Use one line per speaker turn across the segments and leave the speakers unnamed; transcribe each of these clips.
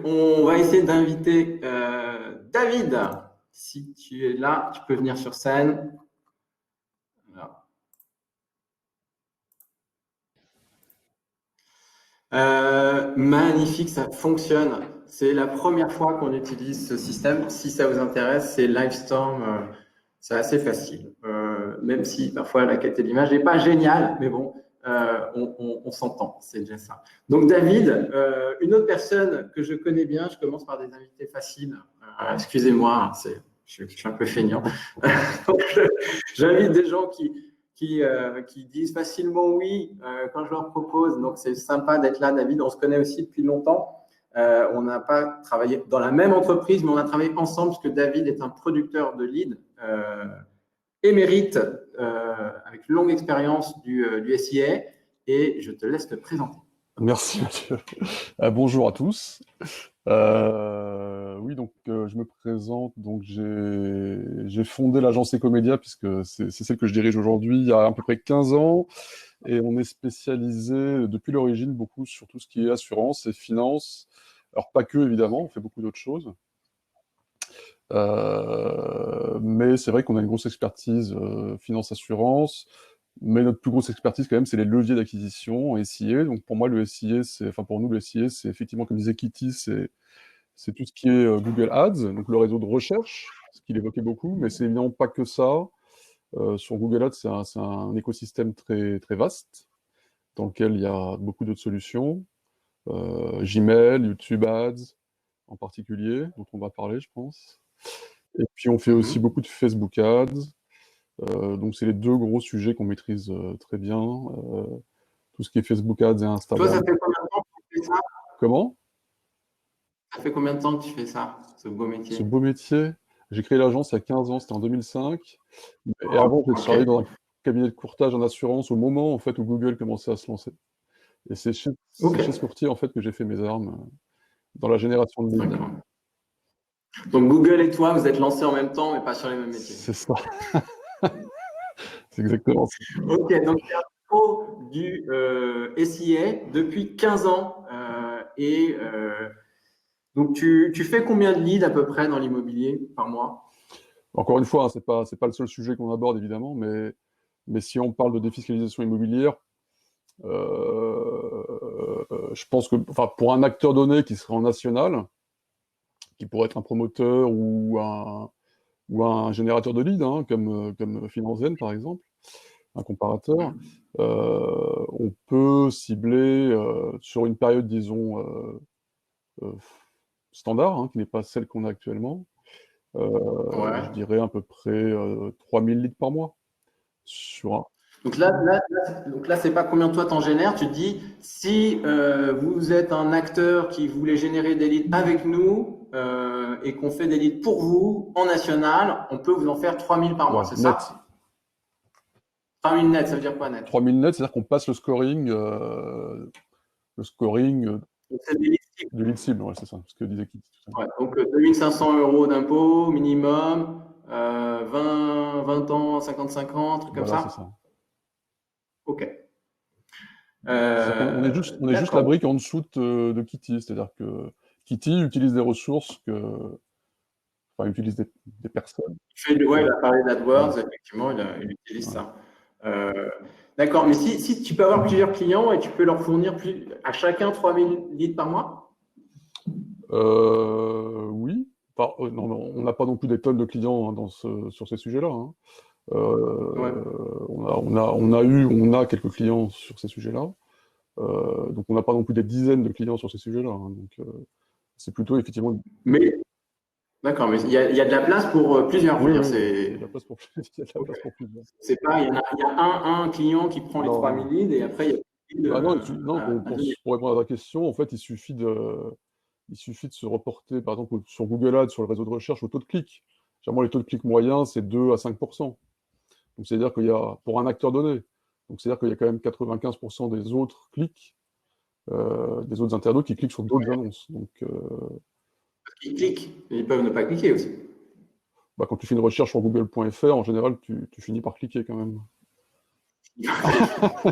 On va essayer d'inviter David. Si tu es là, tu peux venir sur scène. Voilà. Magnifique, ça fonctionne. C'est la première fois qu'on utilise ce système. Si ça vous intéresse, c'est Livestorm. C'est assez facile. Même si parfois la qualité de l'image n'est pas géniale, mais bon, on s'entend, c'est déjà ça. Donc David, une autre personne que je connais bien, je commence par des invités faciles. Excusez-moi, je suis un peu feignant. J'invite des gens qui disent facilement oui quand je leur propose. Donc, c'est sympa d'être là, David. On se connaît aussi depuis longtemps. On n'a pas travaillé dans la même entreprise, mais on a travaillé ensemble parce que David est un producteur de lead émérite avec une longue expérience du SIA. Et je te laisse te présenter.
Merci Mathieu. Bonjour à tous. Oui, donc je me présente. Donc j'ai fondé l'agence Ecomédia puisque c'est celle que je dirige aujourd'hui il y a à peu près 15 ans et on est spécialisé depuis l'origine beaucoup sur tout ce qui est assurance et finance. Alors pas que évidemment, on fait beaucoup d'autres choses. Mais c'est vrai qu'on a une grosse expertise finance-assurance. Mais notre plus grosse expertise, quand même, c'est les leviers d'acquisition, SIA. Donc, pour moi, le SIA, pour nous, le SIA, c'est effectivement, comme disait Kitty, c'est tout ce qui est Google Ads, donc le réseau de recherche, ce qu'il évoquait beaucoup, mais c'est évidemment pas que ça. Sur Google Ads, c'est un écosystème très, très vaste, dans lequel il y a beaucoup d'autres solutions. Gmail, YouTube Ads, en particulier, dont on va parler, je pense. Et puis, on fait aussi beaucoup de Facebook Ads. Donc, c'est les deux gros sujets qu'on maîtrise très bien. Tout ce qui est Facebook Ads et Instagram.
Toi, ça fait combien de temps que tu fais ça?
Comment?
Ça fait combien de temps que tu fais ça, ce beau métier?
Ce beau métier. J'ai créé l'agence il y a 15 ans, c'était en 2005. Et avant, j'ai travaillé dans un cabinet de courtage en assurance au moment en fait, où Google commençait à se lancer. Et c'est chez ce courtier en fait, que j'ai fait mes armes dans la génération de leads.
Donc Google et toi, vous êtes lancés en même temps, mais pas sur les mêmes métiers.
C'est ça. C'est exactement ça.
Ok, donc tu es un pro du SIA depuis 15 ans. Donc tu fais combien de leads à peu près dans l'immobilier par mois?
Encore une fois, hein, c'est pas le seul sujet qu'on aborde évidemment, mais si on parle de défiscalisation immobilière, je pense que pour un acteur donné qui serait en national, qui pourrait être un promoteur ou un générateur de leads, hein, comme Finanzen par exemple, un comparateur, on peut cibler sur une période, disons, standard, hein, qui n'est pas celle qu'on a actuellement, je dirais à peu près 3000 leads par mois.
Donc là, c'est pas combien toi t'en génères. Tu te dis, si vous êtes un acteur qui voulait générer des leads avec nous et qu'on fait des leads pour vous en national, on peut vous en faire 3000 par mois, c'est
net.
ça? 3000 net, ça veut dire quoi net?
3000 net, c'est-à-dire qu'on passe le scoring de lead cible, ouais, c'est ça, ce que disait Kitty.
Ouais, donc 2500 € d'impôt minimum, 20 ans, 50-50, truc comme ça.
C'est ça.
Ok.
On est juste la brique en dessous de Kitty, c'est-à-dire que Kitty utilise des ressources utilise des personnes.
Il a parlé d'AdWords, effectivement, il utilise ça. D'accord, mais si tu peux avoir plusieurs clients et tu peux leur fournir à chacun 3000 leads par mois?
Oui. Non, on n'a pas non plus des tonnes de clients hein, sur ces sujets-là. Hein. On a quelques clients sur ces sujets-là. Donc on n'a pas non plus des dizaines de clients sur ces sujets-là. Hein. Donc c'est plutôt effectivement.
D'accord, mais il y a de la place pour plusieurs.
Oui, il y a de la place pour plusieurs.
C'est pas, il y a un client qui prend les 3000 leads et après il y a
pour répondre à ta question, en fait, il suffit de se reporter, par exemple, sur Google Ads, sur le réseau de recherche, au taux de clic. Généralement, les taux de clic moyens, c'est 2 à 5%. Donc, c'est-à-dire qu'il y a, pour un acteur donné, donc c'est-à-dire qu'il y a quand même 95% des autres clics, des autres internautes qui cliquent sur d'autres annonces. Donc,
ils cliquent, ils peuvent ne pas cliquer aussi.
Quand tu fais une recherche sur google.fr, en général, tu finis par cliquer quand même.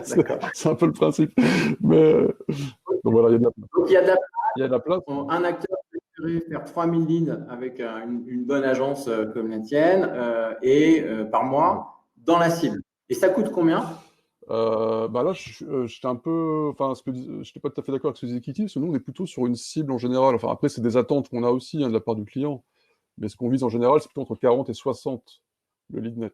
C'est un peu le principe. Mais donc voilà, il y a de la place.
Donc il y a de la place.
il y a de la place.
Un acteur peut espérer faire 3000 leads avec une bonne agence comme la tienne par mois dans la cible. Et ça coûte combien?
Bah là, j'étais un peu, enfin, je n'étais pas tout à fait d'accord avec ce que disait Kitty, parce que nous, on est plutôt sur une cible en général. Enfin, après, c'est des attentes qu'on a aussi de la part du client. Mais ce qu'on vise en général, c'est plutôt entre 40 et 60, le lead net.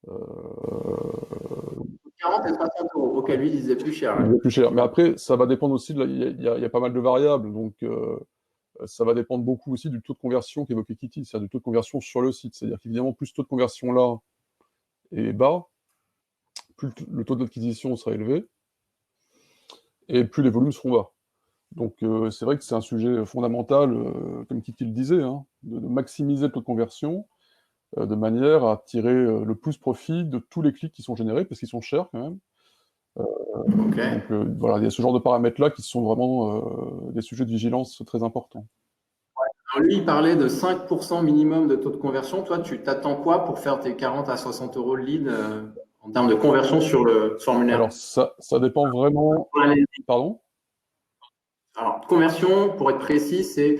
40 et 60 euros. Ok, lui, il disait plus cher.
Il est plus cher. Mais après, ça va dépendre aussi, il y a pas mal de variables. Donc, ça va dépendre beaucoup aussi du taux de conversion qu'évoquait Kitty, c'est-à-dire du taux de conversion sur le site. C'est-à-dire qu'évidemment, plus le taux de conversion là est bas, plus le taux d'acquisition sera élevé, et plus les volumes seront bas. Donc c'est vrai que c'est un sujet fondamental, comme Kitty le disait, hein, de maximiser le taux de conversion, de manière à tirer le plus profit de tous les clics qui sont générés, parce qu'ils sont chers quand même.
Okay.
Donc voilà, il y a ce genre de paramètres-là qui sont vraiment des sujets de vigilance très importants.
Alors lui, il parlait de 5% minimum de taux de conversion. Toi, tu t'attends quoi pour faire tes 40 à 60 euros de lead en termes de conversion sur le formulaire?
Alors ça dépend vraiment... Pardon?
Alors, conversion, pour être précis, c'est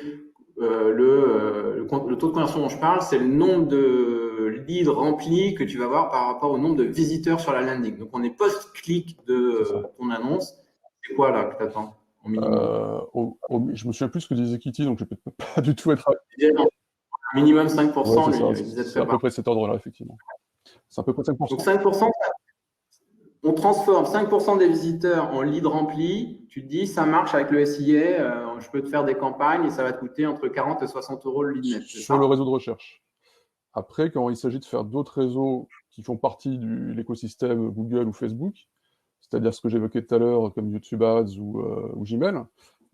le taux de conversion dont je parle, c'est le nombre de leads remplis que tu vas avoir par rapport au nombre de visiteurs sur la landing. Donc, on est post-clic de ton annonce. C'est quoi là que tu attends au minimum?
Je me souviens plus ce que disait Kitty, donc je ne peux pas du tout être...
Minimum 5%,
ouais,
c'est
à peu près cet ordre-là, effectivement. C'est à peu près 5%.
Donc 5%, on transforme 5% des visiteurs en leads remplis. Tu te dis, ça marche avec le SIA, je peux te faire des campagnes et ça va te coûter entre 40 et 60 euros le lead net.
Sur le réseau de recherche. Après, quand il s'agit de faire d'autres réseaux qui font partie de l'écosystème Google ou Facebook, c'est-à-dire ce que j'évoquais tout à l'heure, comme YouTube Ads ou Gmail,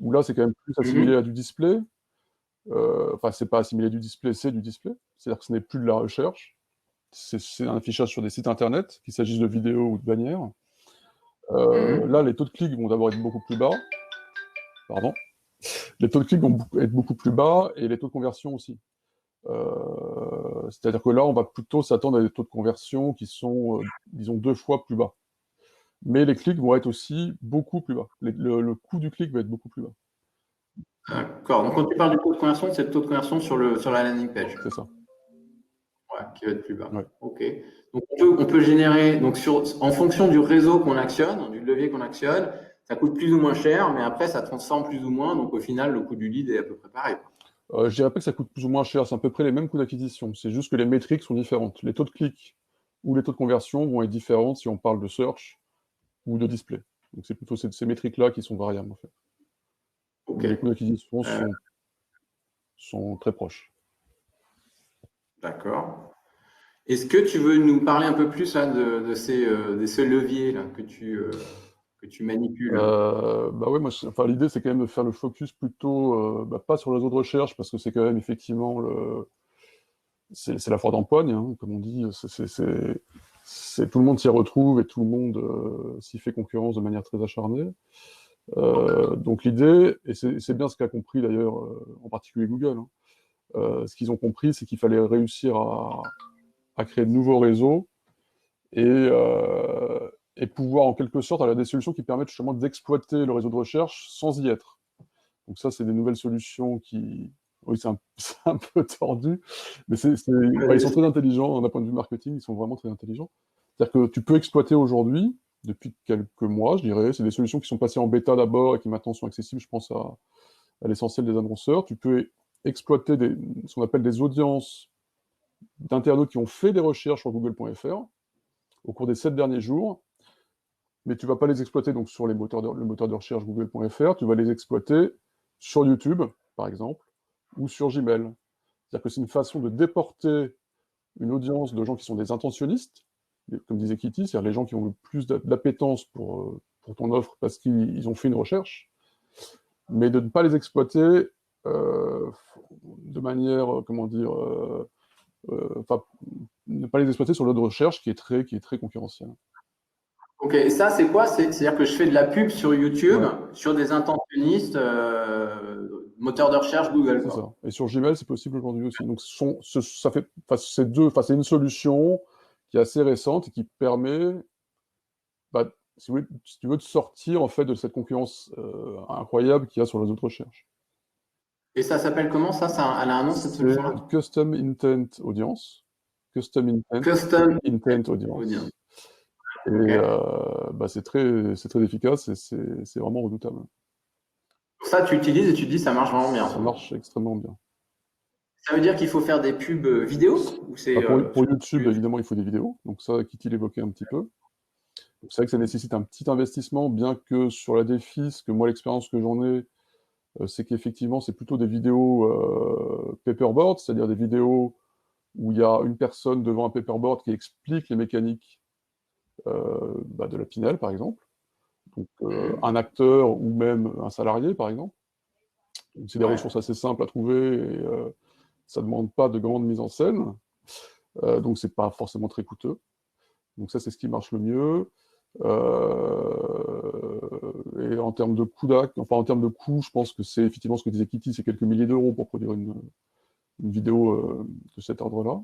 où là, c'est quand même plus assimilé à du display. Enfin, c'est pas assimilé à du display, c'est du display. C'est-à-dire que ce n'est plus de la recherche. C'est un affichage sur des sites internet, qu'il s'agisse de vidéos ou de bannières. Là, les taux de clics vont d'abord être beaucoup plus bas. Pardon. Les taux de clics vont être beaucoup plus bas et les taux de conversion aussi. C'est-à-dire que là, on va plutôt s'attendre à des taux de conversion qui sont, disons, 2 fois plus bas. Mais les clics vont être aussi beaucoup plus bas. Le coût du clic va être beaucoup plus bas.
D'accord. Donc, quand tu parles du taux de conversion, c'est le taux de conversion sur la landing page.
C'est ça.
Ouais, qui va être plus bas.
Ouais.
OK. Donc, on peut générer, donc en fonction du réseau qu'on actionne, du levier qu'on actionne, ça coûte plus ou moins cher, mais après, ça transforme plus ou moins. Donc, au final, le coût du lead est à peu près pareil.
Je dirais pas que ça coûte plus ou moins cher, c'est à peu près les mêmes coûts d'acquisition. C'est juste que les métriques sont différentes. Les taux de clic ou les taux de conversion vont être différents si on parle de search ou de display. Donc c'est plutôt ces métriques-là qui sont variables en fait. Okay. Mais les coûts d'acquisition sont très proches.
D'accord. Est-ce que tu veux nous parler un peu plus là, de ces leviers là, que tu manipules?
Bah ouais, moi, l'idée c'est quand même de faire le focus plutôt, pas sur le réseau de recherche, parce que c'est quand même effectivement c'est la foire d'empoigne, hein, comme on dit, tout le monde s'y retrouve et tout le monde s'y fait concurrence de manière très acharnée. Donc l'idée, et c'est bien ce qu'a compris d'ailleurs, en particulier Google, hein, ce qu'ils ont compris, c'est qu'il fallait réussir à créer de nouveaux réseaux et pouvoir en quelque sorte avoir des solutions qui permettent justement d'exploiter le réseau de recherche sans y être. Donc ça, c'est des nouvelles solutions qui... Oui, c'est un peu tordu, mais ils sont très intelligents d'un point de vue marketing, ils sont vraiment très intelligents. C'est-à-dire que tu peux exploiter aujourd'hui, depuis quelques mois, je dirais, c'est des solutions qui sont passées en bêta d'abord et qui maintenant sont accessibles, je pense, à l'essentiel des annonceurs. Tu peux exploiter ce qu'on appelle des audiences d'internautes qui ont fait des recherches sur google.fr au cours des 7 derniers jours, mais tu ne vas pas les exploiter donc, sur le moteur de recherche google.fr, tu vas les exploiter sur YouTube, par exemple, ou sur Gmail. C'est-à-dire que c'est une façon de déporter une audience de gens qui sont des intentionnistes, comme disait Kitty, c'est-à-dire les gens qui ont le plus d'appétence pour ton offre parce qu'ils ont fait une recherche, mais de ne pas les exploiter de manière, comment dire, ne pas les exploiter sur l'autre recherche qui est très concurrentielle.
Ok, et ça c'est quoi? C'est-à-dire que je fais de la pub sur YouTube, sur des intentionnistes, moteurs de recherche Google.
C'est ça. Et sur Gmail, c'est possible aujourd'hui aussi. Donc c'est une solution qui est assez récente et qui permet si tu veux te sortir en fait de cette concurrence incroyable qu'il y a sur les autres recherches.
Et ça s'appelle comment ça, elle a un nom, cette
C'est
solution-là?
Custom Intent Audience. Custom Intent,
Custom
Intent
Audience.
Audience. Et
Ok.
bah, c'est très efficace et c'est vraiment redoutable.
Ça, tu utilises et tu te dis ça marche vraiment bien en ce
Ça
moment.
marche extrêmement bien.
Ça veut dire qu'il faut faire des pubs vidéo ou c'est
Bah, pour
sur
YouTube,
YouTube?
évidemment, il faut des vidéos. Donc ça, Kitty l'évoquait un petit peu. Donc c'est vrai que ça nécessite un petit investissement, bien que sur la défi, que moi, l'expérience que j'en ai, c'est qu'effectivement, c'est plutôt des vidéos paperboard, c'est-à-dire des vidéos où il y a une personne devant un paperboard qui explique les mécaniques bah, de la Pinel, par exemple. Donc un acteur ou même un salarié, par exemple. Donc c'est des
Ouais.
ressources assez simples à trouver et ça ne demande pas de grande mise en scène. Donc c'est pas forcément très coûteux. Donc ça, c'est ce qui marche le mieux. Et en termes de en termes de coût, je pense que c'est effectivement ce que disait Kitty, c'est quelques milliers d'euros pour produire une vidéo de cet ordre-là.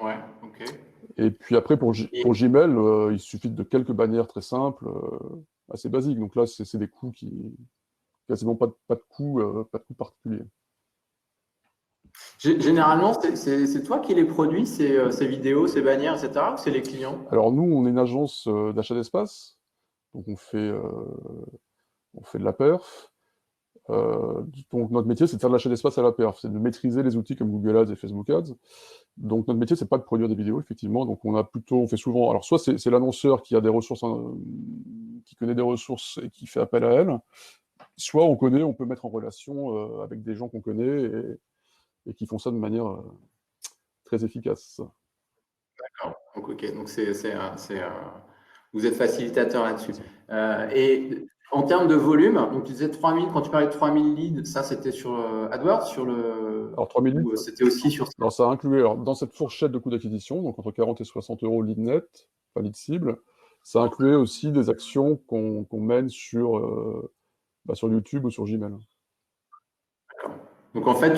Ouais, ok.
Et puis après,
Et,
pour Gmail, il suffit de quelques bannières très simples, assez basiques. Donc là, c'est des coûts quasiment pas de coûts, pas de coûts particuliers.
généralement, c'est toi qui les produis, ces vidéos, ces bannières, etc., ou c'est les clients?
Alors nous, on est une agence d'achat d'espace, donc on fait de la perf. Donc notre métier, c'est de faire de l'achat d'espace à la perf, c'est de maîtriser les outils comme Google Ads et Facebook Ads. Donc notre métier, c'est pas de produire des vidéos, effectivement. Donc on fait souvent, alors soit c'est l'annonceur qui a des ressources, qui connaît des ressources et qui fait appel à elles, soit on peut mettre en relation avec des gens qu'on connaît et qui font ça de manière très efficace.
D'accord. Donc, ok. Donc, vous êtes facilitateur là-dessus. Et en termes de volume, donc tu disais 3000, quand tu parlais de 3000 leads, ça c'était sur AdWords,
Alors 3000
ou
leads,
c'était aussi sur.
alors ça a inclus, alors, dans cette fourchette de coût d'acquisition, donc entre 40 et 60 euros lead net, enfin lead cible, ça incluait aussi des actions qu'on mène sur YouTube ou sur Gmail.
Donc en fait,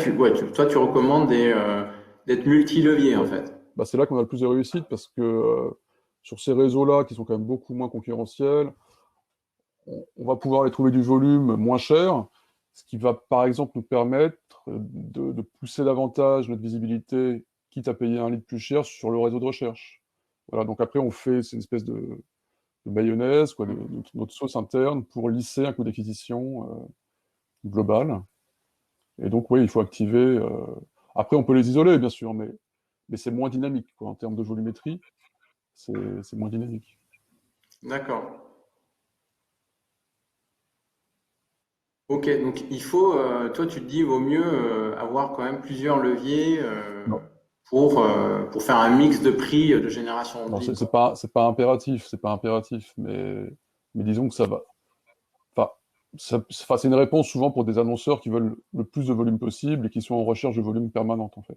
toi, tu recommandes d'être multi-levier en fait.
Bah, c'est là qu'on a le plus de réussite parce que sur ces réseaux-là, qui sont quand même beaucoup moins concurrentiels, on va pouvoir aller trouver du volume moins cher, ce qui va par exemple nous permettre de pousser davantage notre visibilité, quitte à payer un lead plus cher sur le réseau de recherche. Voilà, donc après c'est une espèce de mayonnaise, quoi, notre sauce interne pour lisser un coût d'acquisition global. Et donc oui, il faut activer. Après, on peut les isoler, bien sûr, mais c'est moins dynamique, quoi, en termes de volumétrie, c'est moins dynamique.
D'accord. Ok, donc il faut, toi tu te dis, il vaut mieux avoir quand même plusieurs leviers
Non,
pour faire un mix de prix de génération de
non,
leads, quoi.
c'est pas impératif, mais disons que ça va. Enfin, c'est une réponse souvent pour des annonceurs qui veulent le plus de volume possible et qui sont en recherche de volume permanente, en fait.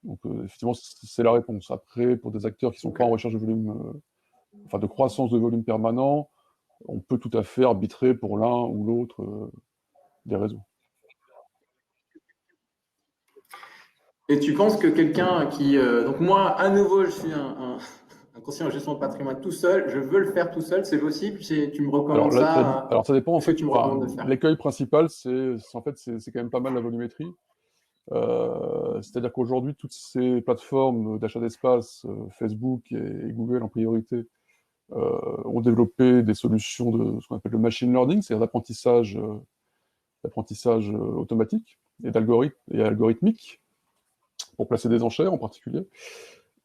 Donc, effectivement, c'est la réponse. Après, pour des acteurs qui sont
Ok.
pas en recherche de volume, enfin, de croissance de volume permanent, on peut tout à fait arbitrer pour l'un ou l'autre des réseaux.
Et tu penses que quelqu'un qui, donc moi, à nouveau, je suis un conseiller en gestion de patrimoine tout seul, je veux le faire tout seul, c'est possible? Tu me
Alors,
recommandes ça?
alors ça dépend en
Qu'est-ce que
fait.
tu me
Enfin,
recommandes de faire?
l'écueil principal, en fait, c'est quand même pas mal la volumétrie. C'est-à-dire qu'aujourd'hui, toutes ces plateformes d'achat d'espace, Facebook et Google en priorité, ont développé des solutions de ce qu'on appelle le machine learning, c'est-à-dire d'apprentissage automatique et algorithmique pour placer des enchères en particulier.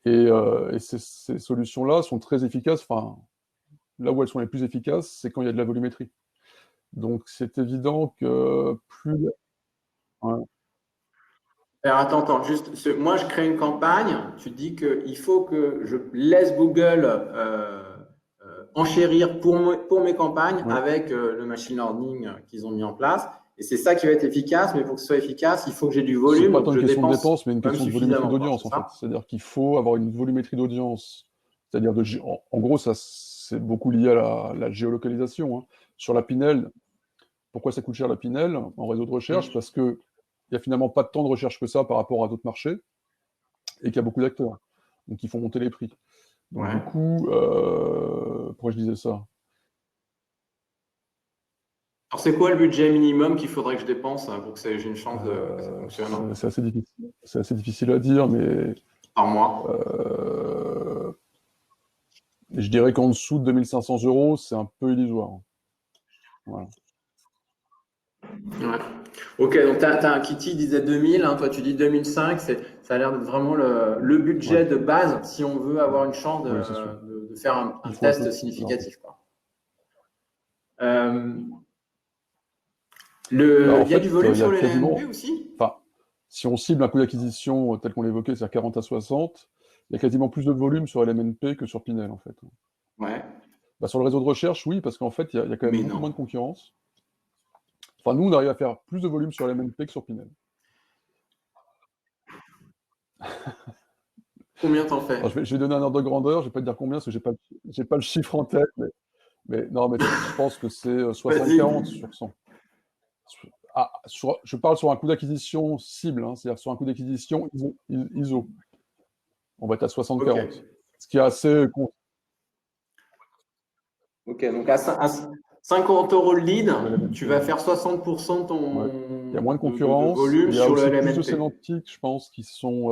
Et ces solutions-là sont très efficaces. Enfin, là où elles sont les plus efficaces, c'est quand il y a de la volumétrie. Donc c'est évident que plus... Ouais.
Alors attends, juste, moi je crée une campagne, tu dis qu'il faut que je laisse Google enchérir pour mes campagnes
Ouais.
avec le machine learning qu'ils ont mis en place. Et c'est ça qui va être efficace, mais pour que ce soit efficace, il faut que j'ai du
C'est
volume,
pas
donc
tant
je
une question de
dépense
dépense, mais une
quand même
question de volumétrie
suffisamment, quoi,
d'audience,
c'est
en fait.
ça?
C'est-à-dire qu'il faut avoir une volumétrie d'audience. C'est-à-dire, en gros, ça, c'est beaucoup lié à la géolocalisation, hein. Sur la Pinel, pourquoi ça coûte cher la Pinel en réseau de recherche?
Hmm.
Parce que il y a finalement pas tant de recherche que ça par rapport à d'autres marchés, et qu'il y a beaucoup d'acteurs. Donc, il faut monter les prix. Donc, du
Ouais.
coup, pourquoi je disais ça?
Alors, c'est quoi le budget minimum qu'il faudrait que je dépense pour que j'ai une chance que ça fonctionne
C'est assez difficile à dire, mais
par mois?
je dirais qu'en dessous de 2500 euros, c'est un peu illusoire. Voilà.
Ouais. Ok, donc Kitty disait 2000, hein, toi tu dis 2005, ça a l'air d'être vraiment le budget
Ouais.
de base si on veut avoir une chance
Oui, c'est sûr.
de faire un
Il faut un
test
peu.
significatif, quoi.
Bah, en
Il y a
fait,
du volume
il y a
sur les
quasiment,
LNP aussi?
enfin, si on cible un coût d'acquisition tel qu'on l'évoquait, c'est-à-dire 40 à 60, il y a quasiment plus de volume sur LMNP que sur Pinel, en fait.
Ouais,
Bah, sur le réseau de recherche, oui, parce qu'en fait, il y a quand même
mais
beaucoup moins de
non.
concurrence. Enfin, nous, on arrive à faire plus de volume sur LMNP que sur Pinel.
Combien t'en fais?
Alors, je vais donner un ordre de grandeur, je vais pas te dire combien, parce que j'ai pas le chiffre en tête, mais non, mais je pense que c'est
Vas-y.
60-40 sur 100. Je parle sur un coût d'acquisition cible, hein, c'est-à-dire sur un coût d'acquisition ISO. On va être à 60-40.
Ok.
Ce qui est assez.
Ok, donc à 50 euros le lead,
Sur le LMNP,
tu vas faire 60%
ouais. Il y a moins de
de
concurrence.
volume
Il y a
sur le
aussi plus de
LMNP.
sémantiques, je pense, qui sont.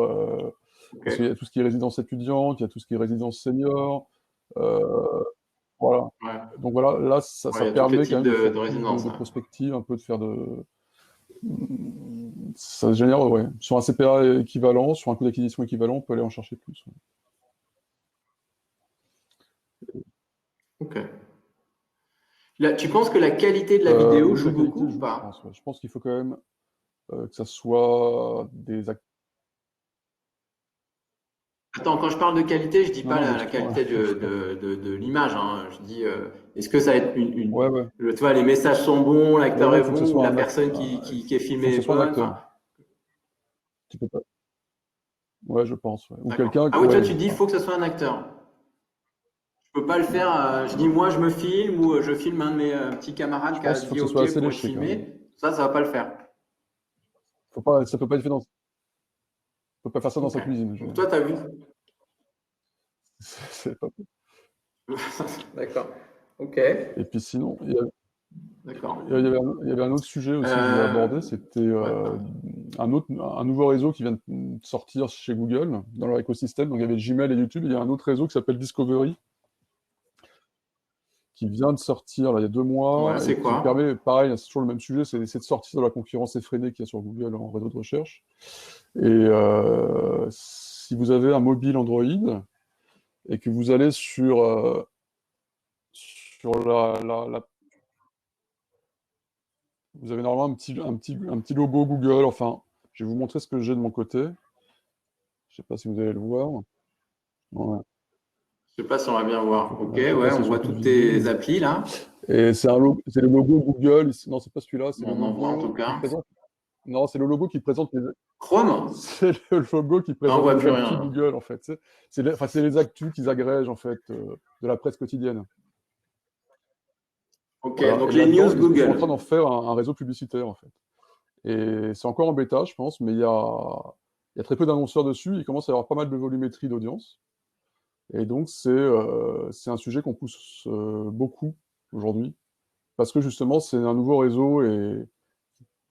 Ok.
Parce qu'il y a tout ce qui est résidence étudiante, il y a tout ce qui est résidence senior. euh, voilà.
Ouais.
Donc voilà, là,
Ouais,
ça
il y a tous les
permet quand
types
même de faire
de
plus
résidences.
de
Ouais.
prospective, un peu de faire de. Ça génère, ouais. Sur un CPA équivalent, sur un coût d'acquisition équivalent, on peut aller en chercher plus. Ouais.
Ok. Là, tu penses que la qualité de la vidéo
Oui,
joue
la qualité
beaucoup ou
joue, je pense.
pas?
Ouais. Je pense qu'il faut quand même que ça soit des acteurs.
Attends, quand je parle de qualité, je dis
Non,
pas
non, mais
la
excuse-moi.
qualité de l'image, hein. Je dis, est-ce que ça va être
Ouais, ouais.
tu vois, les messages sont bons,
Ouais,
l'acteur
ouais,
est
il faut que ce
bon, ou
soit
la
un acteur.
personne qui est
Il faut
filmée
que
est
ce soit un
bonne.
acteur.
Enfin,
Tu peux pas. Ouais, je pense. Ouais. Ou
d'accord.
quelqu'un.
Ah oui, toi,
Ouais,
tu dis, il
enfin,
faut que ce soit un acteur. Je peux pas le faire. Je dis, moi, je me filme ou je filme un de mes petits camarades
je
qui a
pense qu'il faut
dit
que ce soit
OK
assez
pour être
léché quand même.
filmé. Ça va pas le faire.
Faut pas, ça peut pas être fait dans. On peut pas faire ça dans
OK.
sa cuisine.
Donc, toi, tu as vu.
C'est pas.
D'accord. OK.
Et puis sinon,
D'accord.
il y avait un autre sujet aussi que je voulais
Euh,
aborder, c'était
ouais.
un nouveau réseau qui vient de sortir chez Google dans leur écosystème. Donc il y avait Gmail et YouTube. Il y a un autre réseau qui s'appelle Discovery, qui vient de sortir là, il y a 2 mois
Ouais,
et
c'est
qui
quoi?
permet, pareil, c'est toujours le même sujet, c'est d'essayer de sortir de la concurrence effrénée qu'il y a sur Google en réseau de recherche. Et si vous avez un mobile Android et que vous allez sur vous avez normalement un petit logo Google. Enfin, je vais vous montrer ce que j'ai de mon côté. Je sais pas si vous allez le voir. Ouais.
Je sais pas si on va bien voir. OK,
Je sais pas
ouais,
si
on
elles sont
voit
toutes
toutes tes
visibles.
applis là.
Et c'est le logo Google. Non, c'est pas celui-là. C'est le
On en voit en tout
logo qui
cas.
présente. Non, c'est le logo qui présente les.
Chrome?
C'est le logo qui
Ah, on
présente
voit
les
plus
actus
rien.
Google, en fait. C'est les actus qu'ils agrègent, en fait, de la presse quotidienne.
OK,
Voilà. Et
donc les
là-dedans,
news
ils sont en train
Google.
d'en faire un réseau publicitaire, en fait. Et c'est encore en bêta, je pense, mais il y a très peu d'annonceurs dessus. Il commence à y avoir pas mal de volumétrie d'audience. Et donc, c'est un sujet qu'on pousse beaucoup aujourd'hui, parce que justement, c'est un nouveau réseau et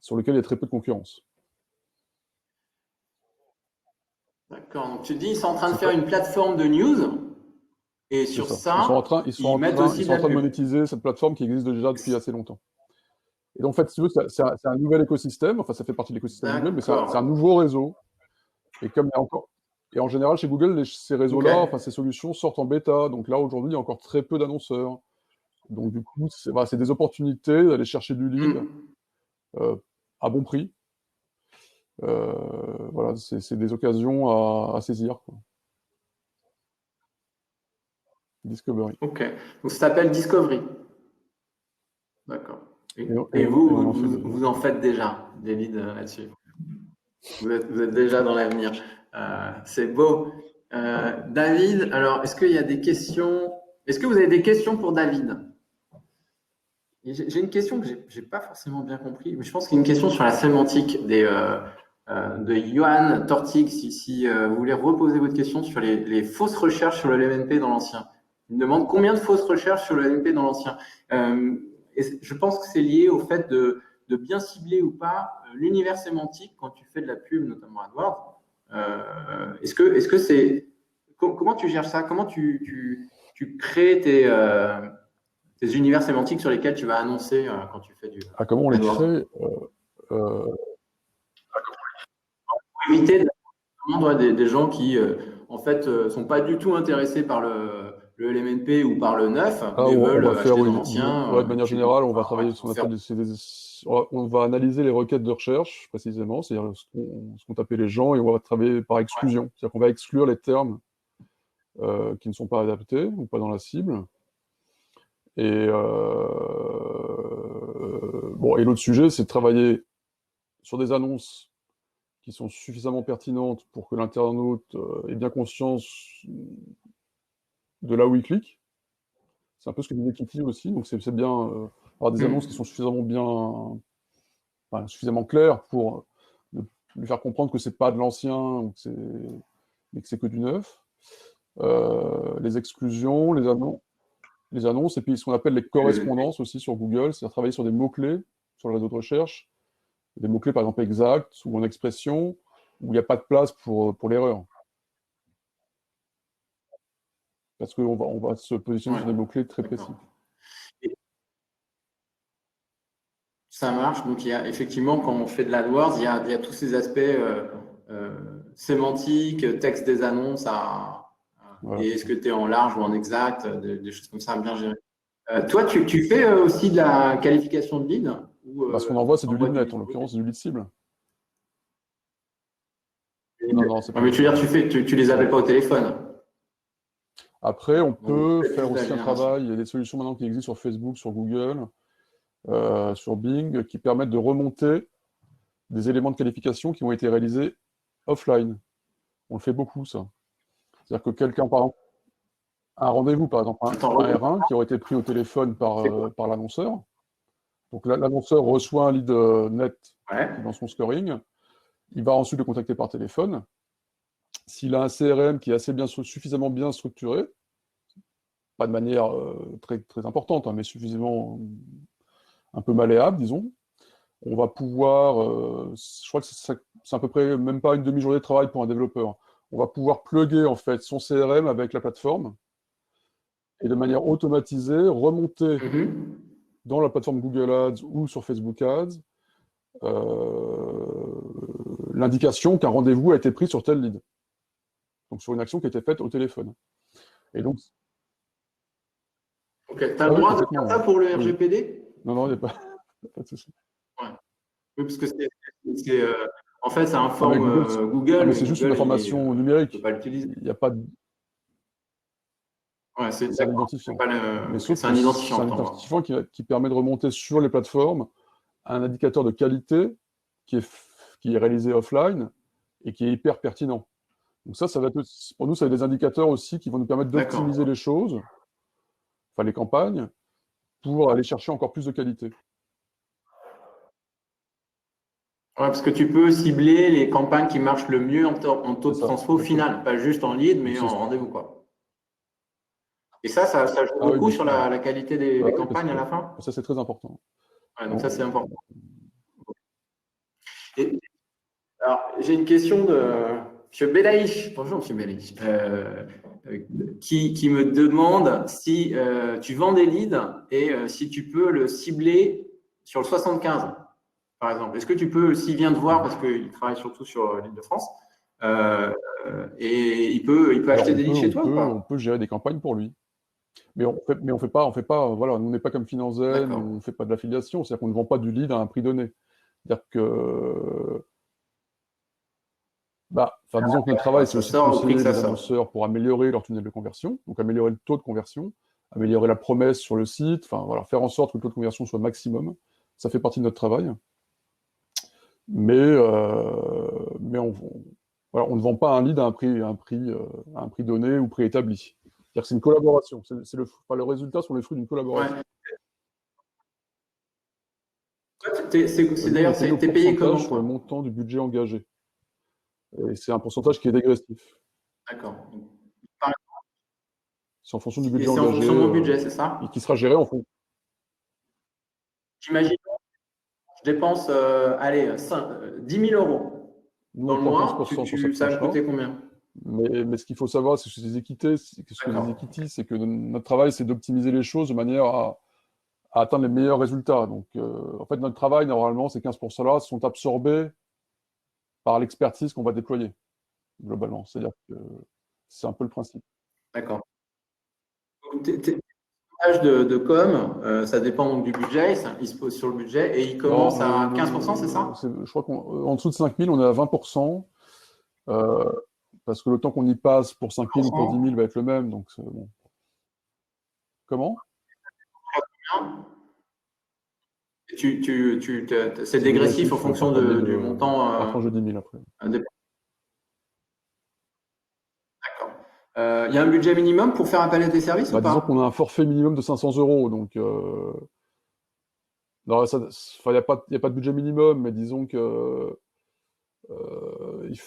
sur lequel il y a très peu de concurrence.
D'accord. Donc tu dis, ils sont en train de
C'est
faire
pas,
une plateforme de news et
c'est
sur
ça. Ils sont en
ça,
train, ils sont
ils
en
mettent
train,
aussi
ils
de
sont en
la
train de
pub.
monétiser cette plateforme qui existe déjà depuis assez longtemps. Et donc, en fait, si tu veux, c'est un nouvel écosystème. Enfin, ça fait partie de l'écosystème Google, mais c'est un
D'accord.
nouveau réseau. Et comme il y a encore, et en général, chez Google, ces
OK.
réseaux-là, enfin, ces solutions sortent en bêta. Donc là, aujourd'hui, il y a encore très peu d'annonceurs. Donc, du coup, voilà, c'est des opportunités d'aller chercher du lead
Hmm.
euh, à bon prix. Voilà, c'est des occasions à saisir, quoi. Discovery.
OK. Donc ça s'appelle Discovery. D'accord. Et,
Et
et
on
vous,
en fait
vous,
déjà.
vous en faites déjà des leads là-dessus. Vous êtes déjà dans l'avenir. C'est beau. David, alors, est-ce qu'il y a des questions? Est-ce que vous avez des questions pour David? J'ai une question que j'ai pas forcément bien compris, mais je pense qu'il y a une question sur la sémantique de Johan Tortig, si vous voulez reposer votre question sur les fausses recherches sur le LMNP dans l'ancien. Il me demande combien de fausses recherches sur le LMP dans l'ancien. Et je pense que c'est lié au fait de bien cibler ou pas l'univers sémantique quand tu fais de la pub, notamment AdWords. Est-ce que c'est… Comment tu gères ça? Comment tu crées tes univers sémantiques sur lesquels tu vas annoncer quand tu fais du
comment on les
AdWords?
crée
Pour éviter des gens qui, en fait, sont pas du tout intéressés par le LMNP ou par le neuf, mais
on
veulent
va faire
acheter dans l'ancien.
de manière générale, on va travailler sur ce qu'on appelle on va analyser les requêtes de recherche précisément, c'est-à-dire ce qu'ont tapé les gens, et on va travailler par exclusion, c'est-à-dire qu'on va exclure les termes qui ne sont pas adaptés ou pas dans la cible. Et bon, et l'autre sujet, c'est de travailler sur des annonces qui sont suffisamment pertinentes pour que l'internaute ait bien conscience de là où il clique. C'est un peu ce que disait Kitty aussi, donc c'est bien avoir des annonces qui sont suffisamment suffisamment claires pour lui faire comprendre que c'est pas de l'ancien, mais que c'est que du neuf. Les exclusions, les annonces, et puis ce qu'on appelle les correspondances aussi sur Google, c'est-à-dire travailler sur des mots-clés sur le réseau de recherche, des mots-clés par exemple exact ou en expression, où il n'y a pas de place pour l'erreur. Parce qu'on va se positionner sur des mots-clés très précis.
Ça marche. Donc, il y a effectivement, quand on fait de l'AdWords, il y a tous ces aspects sémantiques, texte des annonces,
Voilà,
et est-ce que tu es en large ou en exact, des choses comme ça à bien gérer. Toi, tu fais aussi de la qualification de lead ou,
ce qu'on envoie, c'est du lead net, en l'occurrence, c'est du lead cible. Non, c'est pas.
Mais tu veux dire, tu les appelles pas au téléphone.
Après, on peut faire aussi un travail. Il y a des solutions maintenant qui existent sur Facebook, sur Google, sur Bing, qui permettent de remonter des éléments de qualification qui ont été réalisés offline. On le fait beaucoup, ça. C'est-à-dire que quelqu'un, par exemple, un rendez-vous, par exemple, un R1 qui aurait été pris au téléphone par l'annonceur. Donc l'annonceur reçoit un lead net dans son scoring. Il va ensuite le contacter par téléphone. S'il a un CRM qui est suffisamment bien structuré, pas de manière très, très importante, mais suffisamment un peu malléable, disons, on va pouvoir, je crois que c'est à peu près même pas une demi-journée de travail pour un développeur. On va pouvoir plugger en fait son CRM avec la plateforme et de manière automatisée remonter dans la plateforme Google Ads ou sur Facebook Ads l'indication qu'un rendez-vous a été pris sur tel lead. Donc sur une action qui a été faite au téléphone. Et donc.
Ok, tu as le droit de faire ça pour le RGPD?
Non, il n'y a pas de souci.
Ouais. Oui, parce que en fait, ça informe Google.
Mais c'est juste une information numérique.
Tu ne peux pas l'utiliser.
Il n'y a pas de.
Ouais, c'est
un identifiant.
C'est un identifiant.
C'est un identifiant qui permet de remonter sur les plateformes un indicateur de qualité qui est réalisé offline et qui est hyper pertinent. Donc ça va être, pour nous, ça va être des indicateurs aussi qui vont nous permettre d'optimiser les choses, enfin les campagnes, pour aller chercher encore plus de qualité.
Ouais, parce que tu peux cibler les campagnes qui marchent le mieux en taux de transfo final, pas juste en lead, mais en rendez-vous, quoi. Et ça joue beaucoup sur la qualité des campagnes à la fin?
Ça, c'est très important.
Ouais, donc ça, c'est important. Alors, j'ai une question de M. Belaïch. Bonjour, M. Belaïch. Qui me demande si tu vends des leads et si tu peux le cibler sur le 75, par exemple. Est-ce que tu peux, s'il vient te voir, parce qu'il travaille surtout sur l'Île-de-France, et il peut acheter des leads chez toi ou pas?
On peut gérer des campagnes pour lui. Mais on fait pas, voilà, nous, on n'est pas comme Finanzen, on ne fait pas de l'affiliation, c'est-à-dire qu'on ne vend pas du lead à un prix donné. C'est-à-dire que, disons que notre travail, c'est aussi de conseiller les annonceurs pour améliorer leur tunnel de conversion, donc améliorer le taux de conversion, améliorer la promesse sur le site, faire en sorte que le taux de conversion soit maximum. Ça fait partie de notre travail. Mais on ne vend pas un lead à un prix donné ou préétabli. C'est-à-dire que c'est une collaboration. Le résultat sont les fruits d'une collaboration.
D'ailleurs, c'est payé comment?
Sur le montant du budget engagé. Et c'est un pourcentage qui est dégressif.
D'accord.
C'est en fonction du
Et
budget
c'est en
engagé
fonction de mon budget, c'est ça?
et qui sera géré en fonction.
J'imagine, je dépense, allez, 10 000 euros
Nous,
dans
on
le
prend
mois.
15% sur cette
Ça va me
tranche-là.
coûter combien?
Mais ce qu'il faut savoir, c'est que chez les équités,
D'accord.
c'est que notre travail, c'est d'optimiser les choses de manière à atteindre les meilleurs résultats. Donc, en fait, notre travail, normalement, ces 15%-là sont absorbés par l'expertise qu'on va déployer, globalement. C'est-à-dire que c'est un peu le principe.
D'accord. Tes tâches de com, ça dépend donc du budget, il se pose sur le budget et il
Non,
commence à 15%, c'est ça?
je crois qu'en dessous de 5000, on est à 20%, euh, parce que le temps qu'on y passe pour 5000 ou pour 10 000 va être le même. Donc, bon. Comment?
C'est dégressif en
Ouais,
fonction du montant.
par tranche de 10 000 après.
D'accord. Il y a un budget minimum pour faire appel à tes services ou
Bah, disons
pas?
qu'on a un forfait minimum de 500 euros, donc non, il n'y a pas de budget minimum, mais disons que il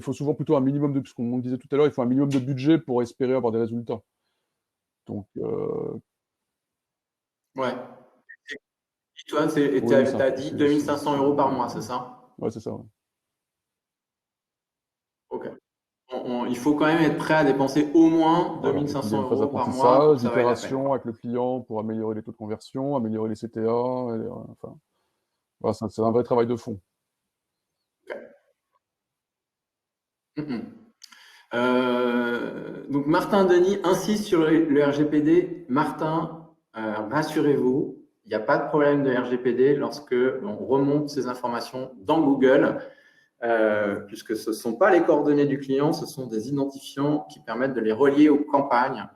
faut souvent plutôt un minimum de, puisqu'on disait tout à l'heure, il faut un minimum de budget pour espérer avoir des résultats. Donc,
Ouais. Et toi, tu
oui,
as dit 2500 euros par mois, c'est ça?
ouais, c'est ça. Ouais.
Ok. Il faut quand même être prêt à dépenser au moins
Voilà. Et puis, il y a
2500
une phase
euros par mois pour
d'apprentissage,
que ça vaille la peine,
d'itération
quoi.
avec le client pour améliorer les taux de conversion, améliorer les CTA. Enfin, voilà, c'est un vrai travail de fond.
Ok. Mhm. Donc Martin Denis insiste sur le RGPD. Martin, rassurez-vous, il n'y a pas de problème de RGPD lorsque on remonte ces informations dans Google, puisque ce ne sont pas les coordonnées du client, ce sont des identifiants qui permettent de les relier aux campagnes.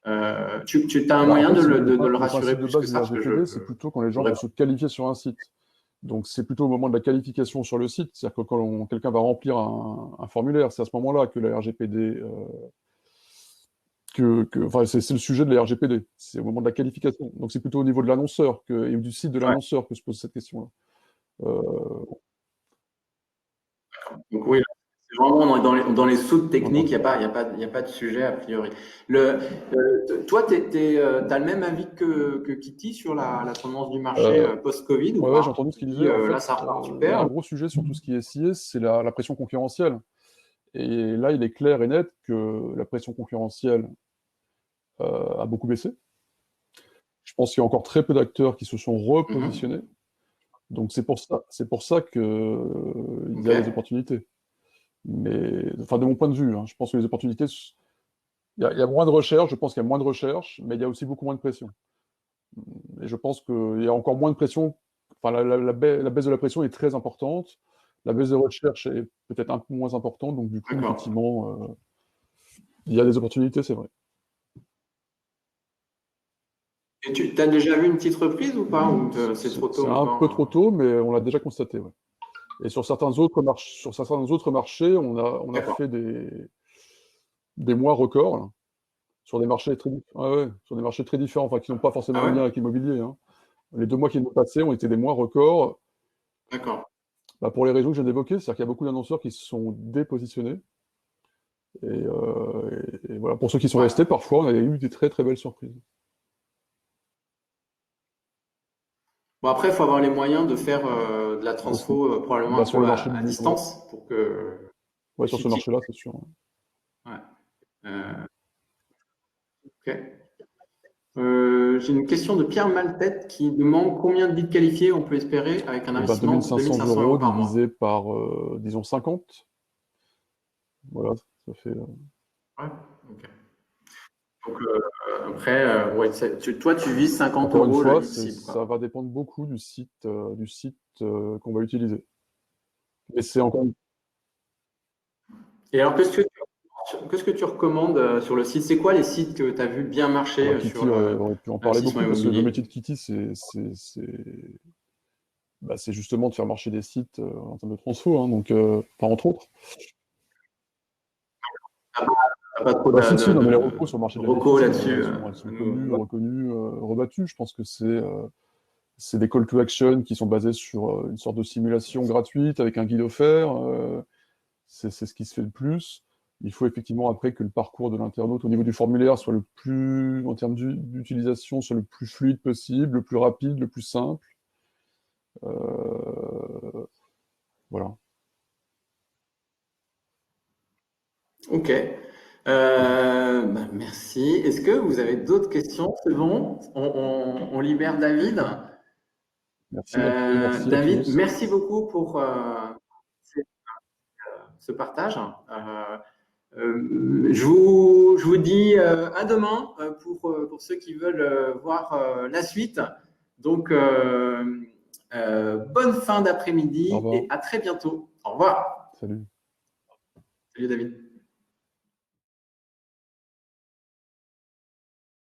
Tu as un
Bah, en
moyen
fait,
de
si vous
le,
voulez,
de le
le
rassurer
principe de
plus que
base du
ça, parce que
RGPD, c'est plutôt quand les gens
j'aurais
vont se qualifier sur un site. Donc, c'est plutôt au moment de la qualification sur le site. C'est-à-dire que quand quelqu'un va remplir un formulaire, c'est à ce moment-là que la RGPD, enfin, c'est le sujet de la RGPD. C'est au moment de la qualification. Donc, c'est plutôt au niveau de l'annonceur et du site de
Ouais.
l'annonceur que se pose cette question-là.
Donc oui, c'est vraiment dans les soutes techniques,
Voilà.
il y a pas de sujet a priori. Toi, tu as le même avis que Kitty sur la tendance du marché
Euh,
post-Covid ou
ouais, j'ai
pas?
entendu ce
Tu
qu'il
dis,
disait. En fait,
là, ça repart
il y a
super.
un gros sujet sur tout ce qui est SIA, c'est la pression concurrentielle. Et là, il est clair et net que la pression concurrentielle a beaucoup baissé. Je pense qu'il y a encore très peu d'acteurs qui se sont
Mhm.
repositionnés. Donc c'est pour ça que il y
Ok.
a des opportunités. Mais enfin, de mon point de vue, hein, je pense que les opportunités, il y a moins de recherche. Je pense qu'il y a moins de recherche, mais il y a aussi beaucoup moins de pression. Et je pense qu'il y a encore moins de pression. Enfin, la baisse de la pression est très importante. La baisse de recherche est peut-être un peu moins importante. Donc du coup,
D'accord.
effectivement, il y a des opportunités, c'est vrai.
Et tu as déjà vu une petite reprise ou pas? Ou c'est trop tôt
C'est un peu
encore?
trop tôt, mais on l'a déjà constaté. Ouais. Et sur certains autres marchés, on a
D'accord.
fait des mois records là, sur des marchés sur des marchés très différents, enfin qui n'ont pas
Ah
forcément un
ouais?
lien avec l'immobilier. Hein. Les 2 mois qui nous passés ont été des mois records,
D'accord.
bah, pour les raisons que je viens d'évoquer, c'est-à-dire qu'il y a beaucoup d'annonceurs qui se sont dépositionnés. Et voilà, pour ceux qui sont
Ouais.
restés, parfois, on a eu des très très belles surprises.
Bon, après, il faut avoir les moyens de faire de la
Aussi.
transfo probablement un
Bah, sur
peu
le marché
à
ouais.
distance pour que
Ouais, sur ce
effectivement.
marché-là, c'est sûr.
Ouais. Ok. J'ai une question de Pierre Maltête qui demande combien de leads qualifiés on peut espérer avec un
Et ben,
investissement de
2500
2500 euros
euros
par mois.
divisé par, disons, 50. Voilà, ça fait.
Ouais. Ok. Donc après, ouais, toi, tu vises 50
Encore une
euros le
fois,
lead cible,
ça
quoi.
va dépendre beaucoup du site qu'on va utiliser. Mais c'est encore une
Et alors, qu'est-ce que tu recommandes sur le site? C'est quoi les sites que tu as vu bien
ah bah,
marcher sur
Kitty aurait pu en parler
l'investissement
beaucoup parce que le
immobilier?
métier de Kitty, c'est justement de faire marcher des sites en termes de transfo, hein, donc, enfin, entre autres.
T'as pas trop
Bah, si, non, mais les recos sur le
de
marché de
recos
l'habitat,
là-dessus.
elles sont connues, reconnues, rebattues. Je pense que c'est des call to action qui sont basés sur une sorte de simulation gratuite avec un guide offert. C'est ce qui se fait le plus. Il faut effectivement après que le parcours de l'internaute au niveau du formulaire soit le plus, en termes d'utilisation, soit le plus fluide possible, le plus rapide, le plus simple. Voilà.
Ok. Merci. Est-ce que vous avez d'autres questions? C'est bon? On libère David.
Merci Mathieu, merci à
David,
tous.
merci beaucoup pour ce partage. Je vous dis à demain pour ceux qui veulent voir la suite. Donc, bonne fin
Au
d'après-midi
revoir.
et à très bientôt. Au revoir.
Salut.
Salut David.